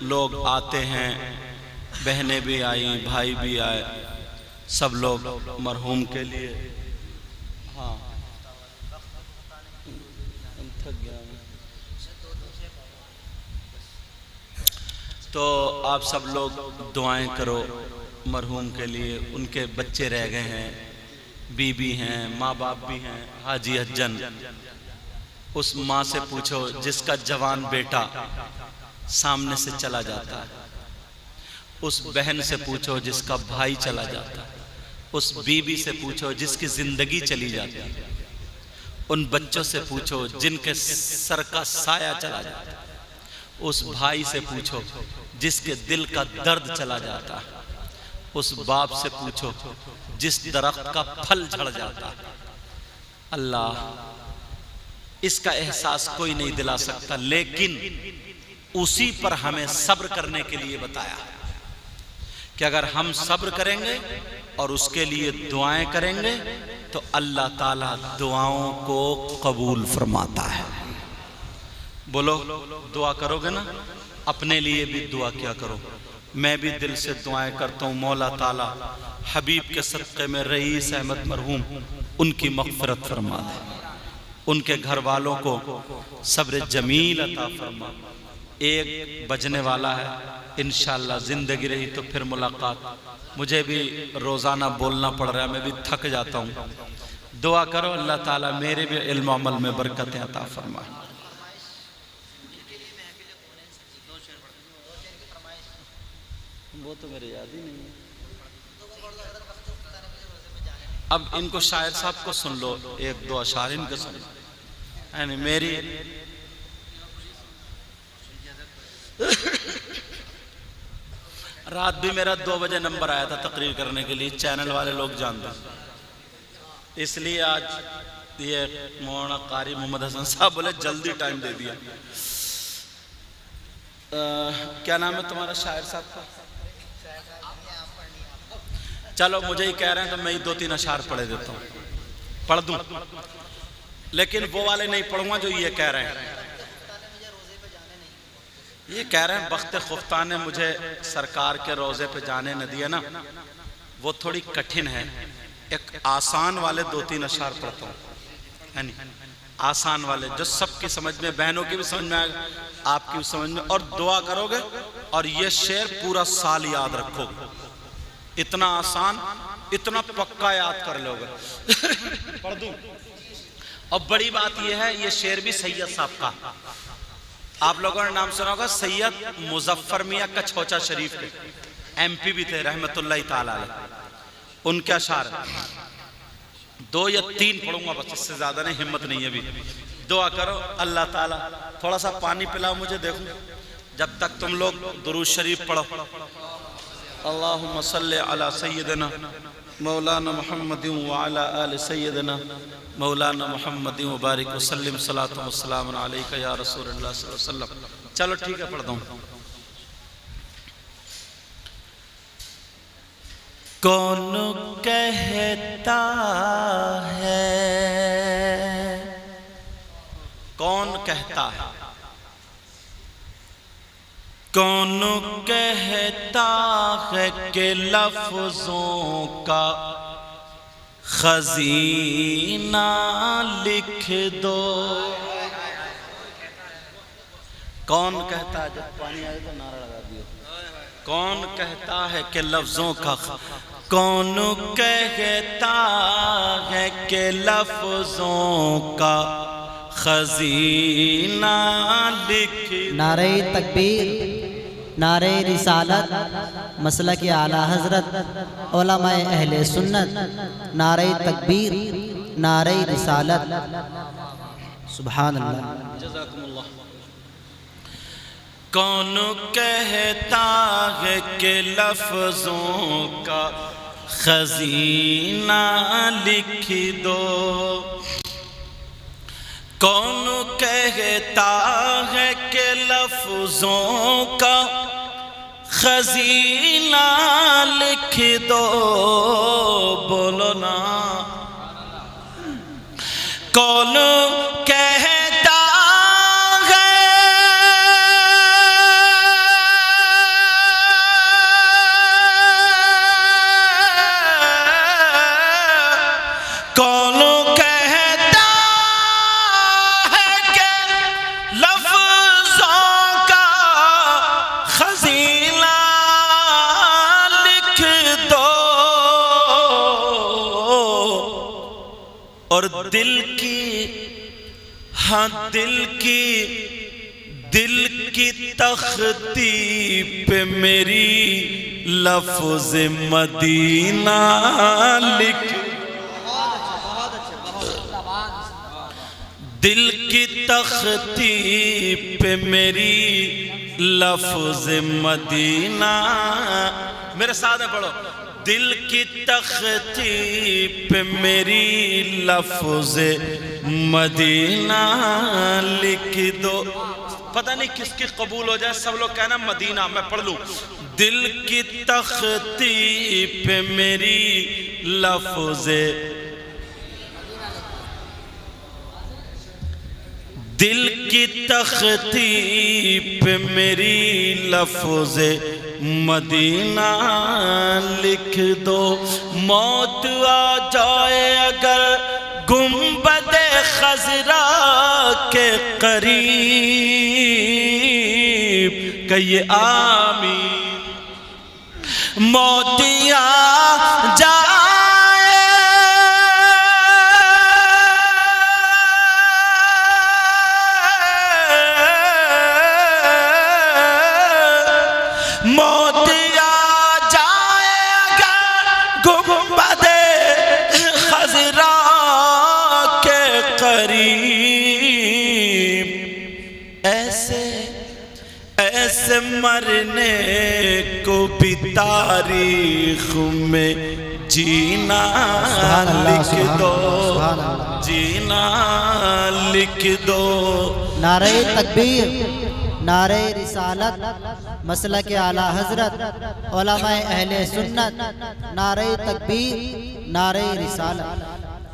लोग आते हैं, बहनें भी आई, भाई भी आए, सब लोग मरहूम के लिए। हाँ थक गया मैं। तो आप सब लोग दुआएं करो मरहूम के लिए। उनके बच्चे रह गए हैं, बीबी हैं, माँ बाप भी हैं, हाजी हज्जन। उस माँ से पूछो जिसका जवान बेटा सामने से चला जाता है, उस बहन से पूछो जिसका भाई चला जाता है, उस बीबी से पूछो जिसकी जिंदगी चली जाती है, उन बच्चों से पूछो जिनके सर का साया चला जाता है, उस भाई से पूछो जिसके दिल का दर्द चला जाता है, उस बाप से पूछो जिस दरख्त का फल झड़ जाता है। अल्लाह, इसका एहसास कोई नहीं दिला सकता, लेकिन उसी पर हमें सब्र करने के लिए बताया कि अगर हम सब्र करेंगे और उसके लिए दुआएं करेंगे तो अल्लाह ताला दुआओं को कबूल फरमाता है। बोलो दुआ करोगे ना? अपने लिए भी दुआ किया करो। मैं भी दिल से दुआएं करता हूँ, मौला ताला हबीब के सदक़े में रईस अहमद मरहूम उनकी मग़फ़िरत फरमा दे, उनके घर वालों को सब्र जमील अता फरमा। एक बजने वाला है, इंशाअल्लाह जिंदगी रही तो फिर मुलाकात। मुझे भी रोज़ाना बोलना पड़ रहा है, मैं भी थक जाता हूँ। दुआ करो अल्लाह ताला मेरे भी इल्म अमल में बरकतें अता फरमाए। वो तो मेरे याद ही नहीं है। अब इनको शायर साहब को सुन लो, एक दो अशार इनके सुन लो। यानी मेरी रात भी मेरा 2 बजे नंबर आया था तकरीर करने के लिए, चैनल वाले लोग जानते, इसलिए आज ये मौलाना कारी मोहम्मद हसन साहब बोले जल्दी टाइम दे दिया। क्या नाम है तुम्हारा शायर साहब का? चलो मुझे ही कह रहे हैं तो मैं ही 2-3 अशार पढ़े देता हूँ, पढ़ दूं, लेकिन वो वाले नहीं पढ़ूंगा जो ये कह रहे हैं। ये कह रहे हैं बख्त खुफ्ता ने मुझे सरकार के रोज़े पे जाने न दिया ना, वो थोड़ी कठिन है, एक आसान वाले 2-3 अशार पढ़ता हूँ, है नहीं, आसान वाले जो सबकी समझ में, बहनों की भी समझ में आएगा, आपकी भी समझ में, और दुआ करोगे और ये शेर पूरा साल याद रखोगे। इतना आसान, इतना पक्का याद कर लोगे। पढ़ दूं? और बड़ी बात यह है, ये शेर भी सैयद साहब का, आप लोगों ने नाम सुना होगा, सैयद मुजफ्फर मियां कछौचा शरीफ के, MP भी थे रहमतुल्लाह ताला अलैह। उनके अशार 2 या 3 पढ़ूंगा बस, इससे ज्यादा नहीं, हिम्मत नहीं है अभी। दुआ करो अल्लाह ताला, थोड़ा सा पानी पिलाओ मुझे, देखूं जब तक तुम लोग दुरूद शरीफ पढ़ो। अल्लाहुम्मा सल्ली अला सय्यिदना मौलाना मुहम्मदिन व अला आलि सय्यिदना मौलाना मुहम्मदिन व बारिक व सल्लिम सलातु व सलाम अलैका या रसूलल्लाह सल्लल्लाहु अलैहि वसल्लम। चलो ठीक है, पढ़ दूं। कौन कहता है, कौन कहता है, कौन कहता है कि लफ्जों का खजीना लिख दो। कौन कहता है, जब पानी आए तो नारा लगा दियो। कौन कहता है कि लफ्जों का, कौन कहता है कि लफ्जों का खजीना लिख। नारे तकबीर, नारे रिसालत, मसलक आला हजरत, उलमाए अहले सुन्नत, नारे तकबीर, नारे रिसालत, सुभान अल्लाह। जज़ाकुमुल्लाह। कौन कहता है कि लफ्जों का खजीना लिख दो। कौन कहता है कि लफ्जों का खजीना लिख दो। बोलो ना, कौन कहता है, कौन कहता है कि लफ्जों का खजीना लिख दो। और दिल की, हाँ दिल की तख्ती पे मेरी लफ्ज मदीना लिख। दिल की तख्ती पे मेरी लफ्ज मदीना, मेरे साथ में पढ़ो। दिल की तख्ती पे मेरी लफ्ज मदीना लिख दो। पता नहीं किसकी कबूल हो जाए, सब लोग कहना मदीना, मैं पढ़ लूं। दिल की तख्ती पे मेरी लफ्ज, दिल की तख्ती पे मेरी लफ्ज मदीना लिख दो। मौत आ जाए अगर गुंबदे खजरा के करीब, कहिए आमीन। मौत आ जाए मरने को भी तारीख में जीना लिख दो, जीना लिख दो। नारे तकबीर, नारे रिसालत, मसलक आला हजरत, उलमाए अहले सुन्नत, नारे तकबीर, नारे रिसालत।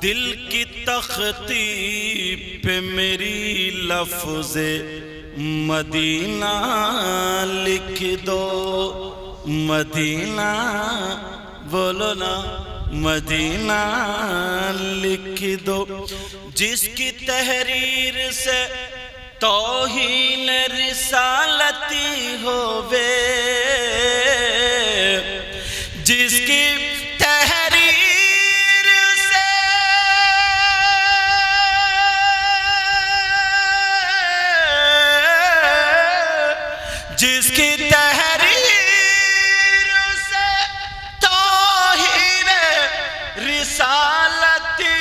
दिल की तख्ती पे मेरी लफ्ज़े मदीना लिख दो। मदीना बोलो ना, मदीना लिख दो। जिसकी तहरीर से तौहीन रिसालती होवे, जिसकी तहरीर से जिसकी तहरीर से तौहीन रिसालती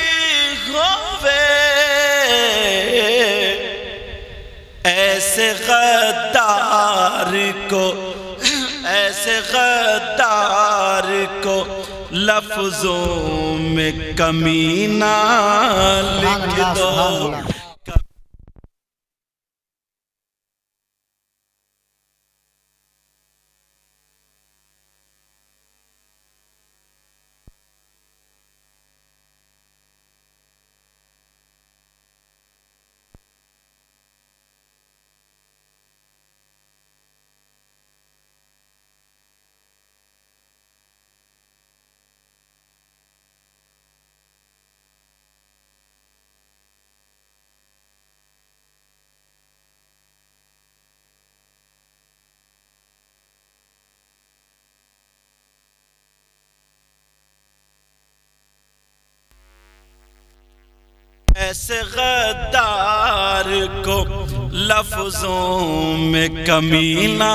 होवे, ऐसे गद्दार को लफ्जों में कमीना लिख दो। ऐसे गद्दार को लफ्जों में कमीना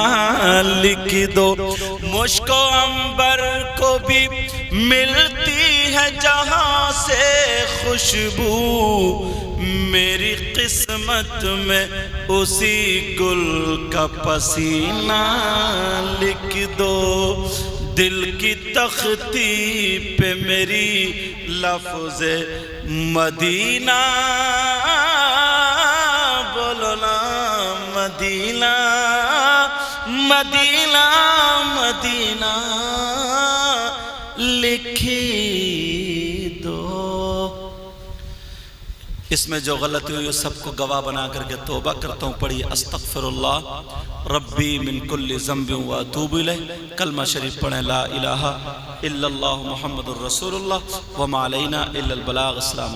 लिख दो। मुझको अंबर को भी मिलती है जहां से खुशबू, मेरी किस्मत में उसी गुल का पसीना लिख दो। दिल की तख्ती पे मेरी लफ्ज़े मदीना, बोलो ना मदीना, मदीना मदीना लिखी दो। इसमें जो गलती हुई उस सबको गवाह बना करके तौबा करता हूँ। पढ़िए अस्तगफिरुल्लाह रब्बी मिन कुल्ली ज़ंबिन व अतूबु इलैह। कलमा शरीफ पढ़ें ला इलाहा इल्लल्लाह मुहम्मदुर रसूलुल्लाह व मा अलैना इल्लल बलाग। अस्सलाम।